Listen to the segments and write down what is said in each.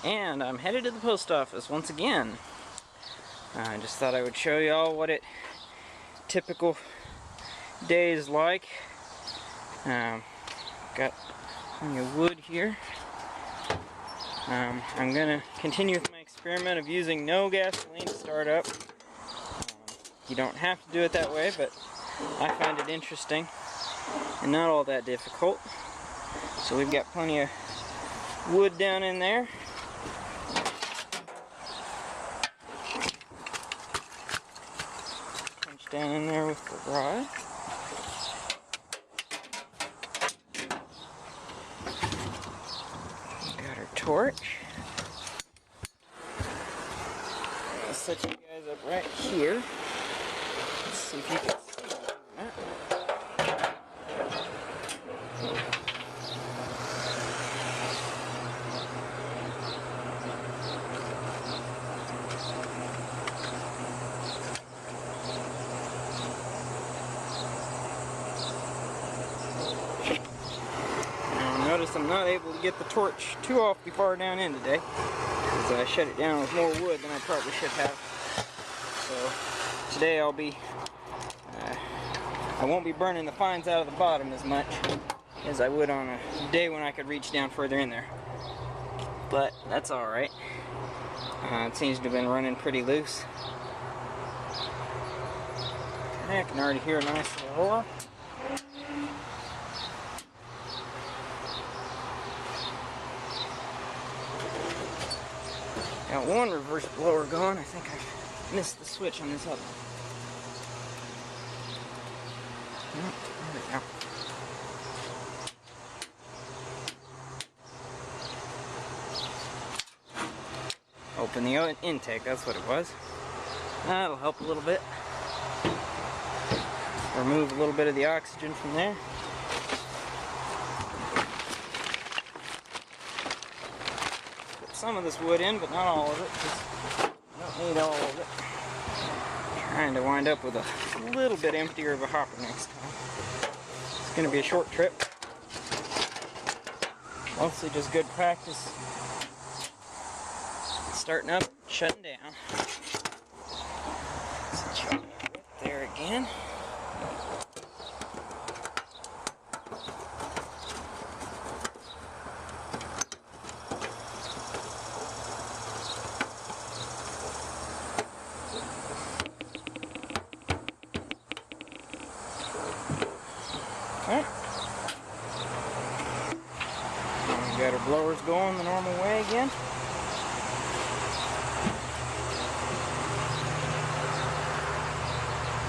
And I'm headed to the post office once again. I just thought I would show y'all what it typical day is like. Got plenty of wood here. I'm gonna continue with my experiment of using no gasoline to start up. You don't have to do it that way, but I find it interesting and not all that difficult. So we've got plenty of wood down in there. Punch down in there with the rod. Got our torch. I'll set you guys up right here. Let's see if you can see that. Notice I'm not able to get the torch too awfully far down in today, because I shut it down with more wood than I probably should have. So today I won't be burning the fines out of the bottom as much as I would on a day when I could reach down further in there. But that's alright. It seems to have been running pretty loose. I can already hear a nice little roar. Got one reverse blower going. I think I missed the switch on this other one. There we go. Open the intake, that's what it was. That'll help a little bit. Remove a little bit of the oxygen from there. Some of this wood in, but not all of it, because I don't need all of it. Trying to wind up with a little bit emptier of a hopper next time. It's going to be a short trip. Mostly just good practice. Starting up, shutting down. Set you right there again. Alright. We've got our blowers going the normal way again.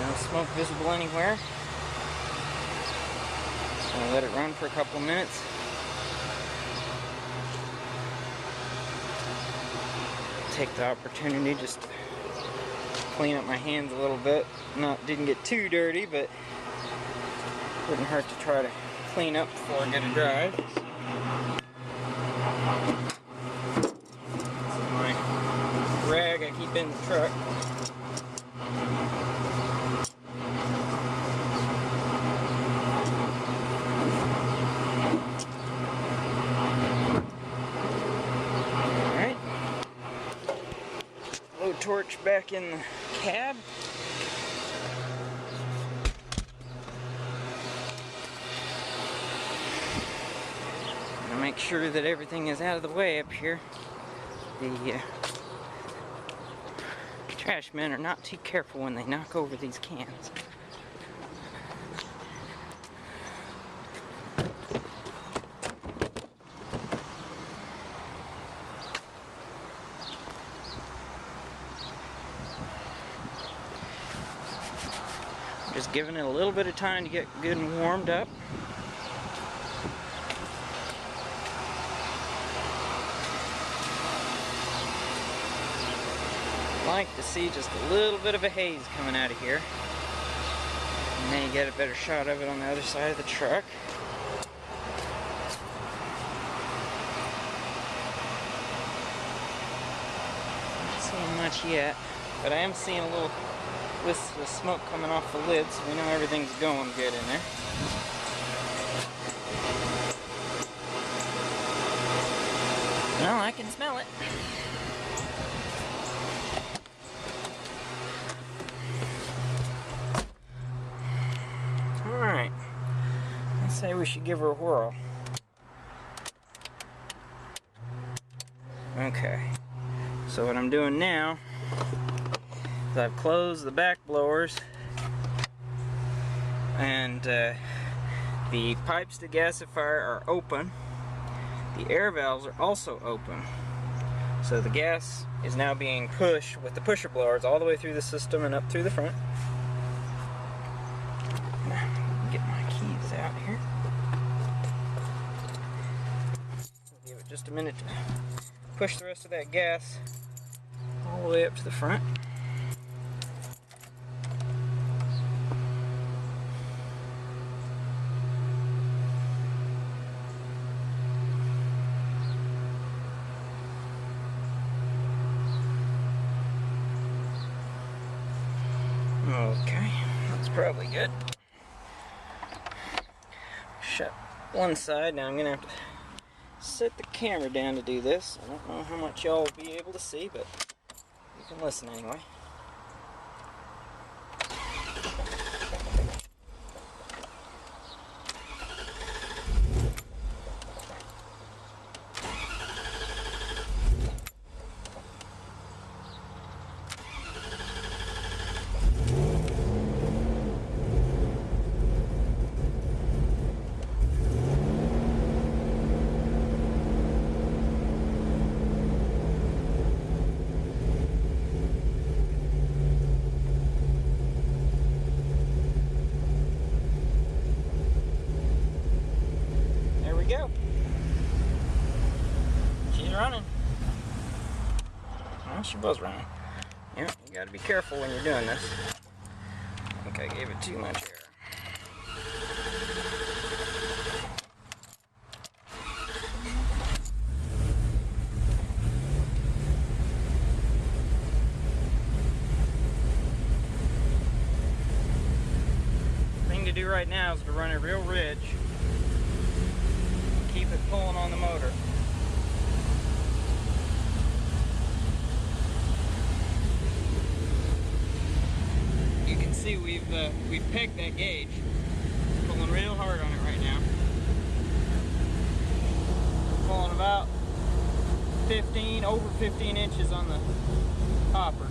No smoke visible anywhere. Just gonna let it run for a couple of minutes. Take the opportunity just to clean up my hands a little bit. Didn't get too dirty, but wouldn't hurt to try to clean up before I get it dry. This is my rag I keep in the truck. Alright. Load torch back in the cab. Make sure that everything is out of the way up here. The trash men are not too careful when they knock over these cans. Just giving it a little bit of time to get good and warmed up. Like to see just a little bit of a haze coming out of here, and then you get a better shot of it on the other side of the truck. Not seeing much yet, but I am seeing a little wisp of smoke coming off the lid, so we know everything's going good in there. Well, I can smell it. Alright. I say we should give her a whirl. Okay. So what I'm doing now is I've closed the back blowers, and the pipes to gasifier are open. The air valves are also open. So the gas is now being pushed with the pusher blowers all the way through the system and up through the front. Get my keys out here. Give it just a minute to push the rest of that gas all the way up to the front. Okay, that's probably good. Shut one side. Now I'm gonna have to set the camera down to do this. I don't know how much y'all will be able to see, but you can listen anyway. Go. She's running. Well, she was running. Yeah, you gotta be careful when you're doing this. I think I gave it too much air. The thing to do right now is to run a real ridge. Keep it pulling on the motor. You can see we've pegged that gauge. Pulling real hard on it right now. Pulling about over 15 inches on the hopper.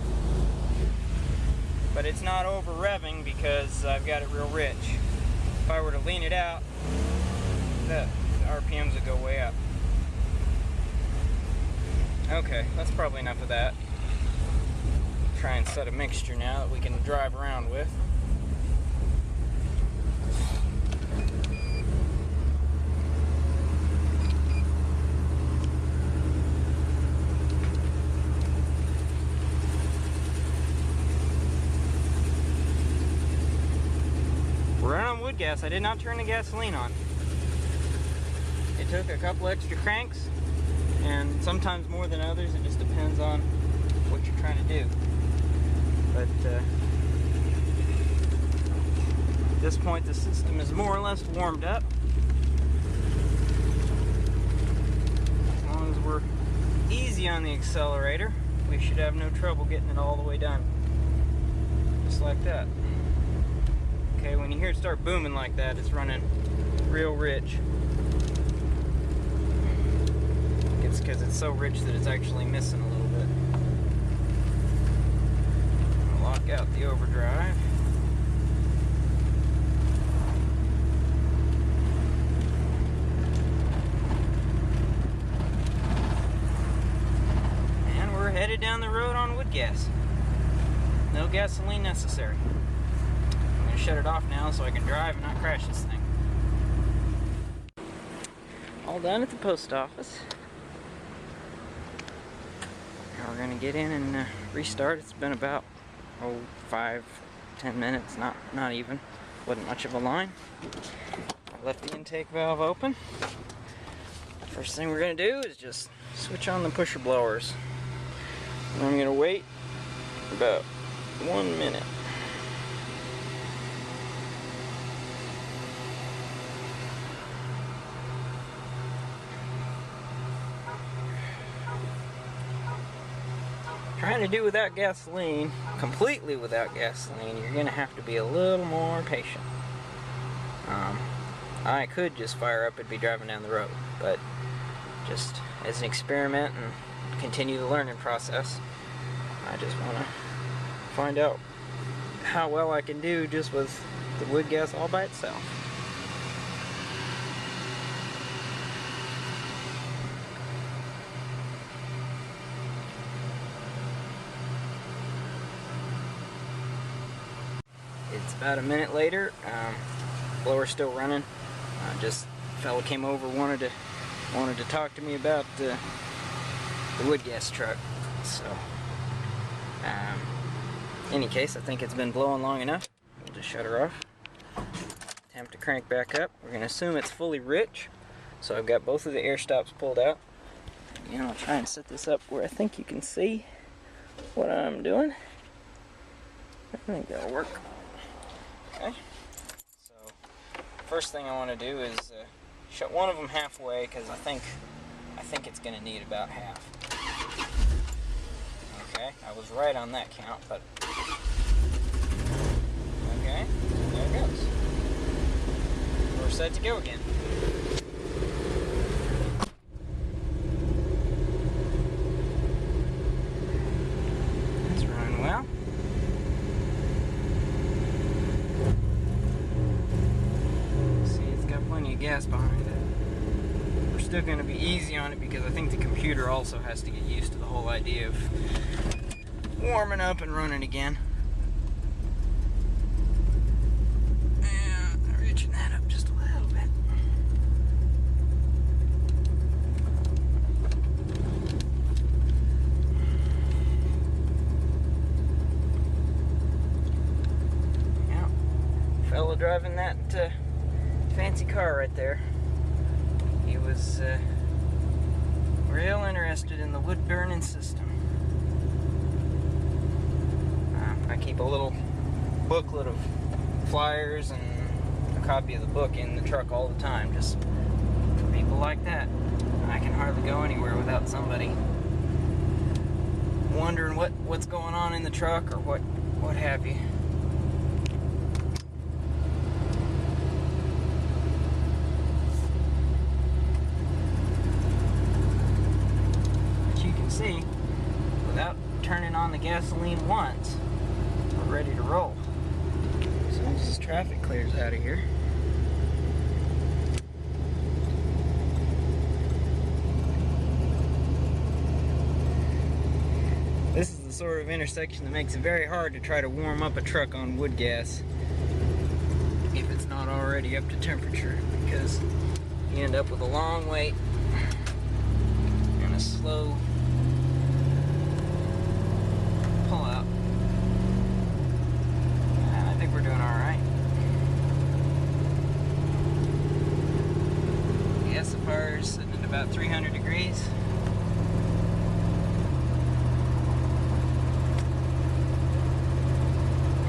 But it's not over revving because I've got it real rich. If I were to lean it out, the RPMs would go way up. Okay, that's probably enough of that. Try and set a mixture now that we can drive around with. We're running on wood gas. I did not turn the gasoline on. It took a couple extra cranks, and sometimes more than others. It just depends on what you're trying to do. But at this point, the system is more or less warmed up. As long as we're easy on the accelerator, we should have no trouble getting it all the way done. Just like that. Okay, when you hear it start booming like that, it's running real rich. It's because it's so rich that it's actually missing a little bit. I'll lock out the overdrive. And we're headed down the road on wood gas. No gasoline necessary. I'm going to shut it off now so I can drive and not crash this thing. All done at the post office. Now we're gonna get in and restart. It's been about 5-10 minutes, not even. Wasn't much of a line. I left the intake valve open. First thing we're gonna do is just switch on the pusher blowers. And I'm gonna wait about 1 minute. trying to do without gasoline, completely without gasoline, you're going to have to be a little more patient. I could just fire up and be driving down the road, but just as an experiment and continue the learning process, I just want to find out how well I can do just with the wood gas all by itself. It's about a minute later. Blower's still running. Just a fella came over, wanted to talk to me about the wood gas truck. So, in any case, I think it's been blowing long enough. We'll just shut her off. Attempt to crank back up. We're gonna assume it's fully rich. So I've got both of the air stops pulled out. And I'll try and set this up where I think you can see what I'm doing. I think that'll work. Okay. So first thing I want to do is shut one of them halfway, because I think it's going to need about half. Okay, I was right on that count, but okay, there it goes. We're set to go again. It's running well. Gas behind it. We're still going to be easy on it because I think the computer also has to get used to the whole idea of warming up and running again. And reaching that up just a little bit. Yeah, fella driving that fancy car right there. He was real interested in the wood burning system. I keep a little booklet of flyers and a copy of the book in the truck all the time, just for people like that. I can hardly go anywhere without somebody wondering what's going on in the truck or what have you. See, without turning on the gasoline once, we're ready to roll. As soon as this traffic clears out of here. This is the sort of intersection that makes it very hard to try to warm up a truck on wood gas if it's not already up to temperature, because you end up with a long wait and a slow pull out. I think we're doing alright. The SFR is sitting at about 300 degrees.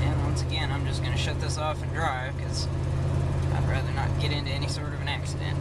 And once again, I'm just going to shut this off and drive because I'd rather not get into any sort of an accident.